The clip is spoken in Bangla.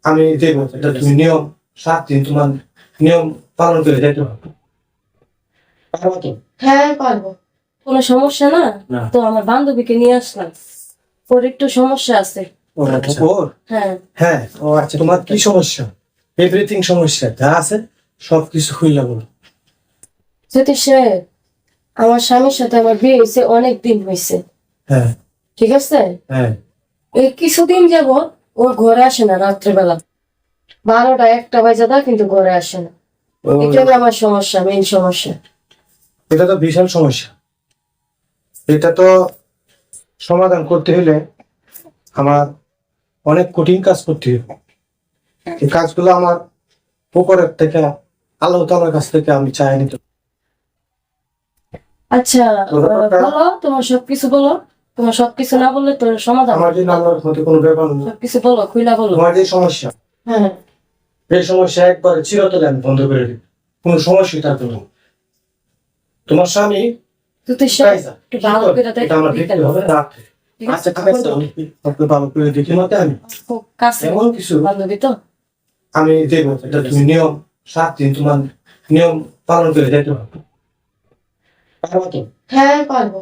আমি দেবো, এটা তুমি নিয়ম 7 দিন তোমার নিয়ম পালন করে যেতে হবে। পারবো তো? হ্যাঁ পারবো, কোনো সমস্যা না। না। তো আমার বান্ধবীকে নিয়ে আসলাম, ওর একটু সমস্যা আছে। ও আচ্ছা। ওর? হ্যাঁ হ্যাঁ, ও আচ্ছা, তোমার কি সমস্যা? এভরিথিং সমস্যা যা আছে সবকিছু খুইলা বলো। জ্যোতিষ সাহেব, আমার স্বামীর সাথে আমার বিয়ে হয়েছে, অনেক দিন হয়েছে, হ্যাঁ ঠিক আছে? হ্যাঁ। এই কিছুদিন যাবত ও ঘরে আসে না, রাত্রেবেলা 12টা 1টা বাজে দা কিন্তু ঘরে আসে না। ও, এটাই আমার সমস্যা, মেইন সমস্যা। এটা তো বিশাল সমস্যা। এটা তো সমাধান করতে হলে আমার অনেক কঠিন কাজ করতে হবে। এই কাজগুলো আমার উপরের থেকে, আল্লাহ তাআলার কাছ থেকে আমি চাই নিতে। আচ্ছা বলো, তোমার সবকিছু বলো। তোমার সবকিছু না বললে তোর সমাধান আমার যে আল্লাহর মধ্যে কোনো ব্যাপার না। সবকিছু বলো, খুইলা বলো। তোমার যে সমস্যা, হ্যাঁ এই সমস্যা একবারে চিরতরে আমি বন্ধ করে দিই। কোনো সমস্যাই থাকবে না। তোমার স্বামী জ্যোতিষ কোথায় সাহেব, যায়? একটু ভালো করে এটা আমার দেখতে হবে রাতে। ঠিক আছে? আচ্ছা ঠিক আছে, আপনি ভালো করে দেখে মতে আমি খুব কাছে এমন কিছু বান্ধবী তো। আমি দেবো, এটা তুমি নিয়ম 7 দিন তোমার নিয়ম পালন করে যেতে হবে। পারবো তো? হ্যাঁ পারবো।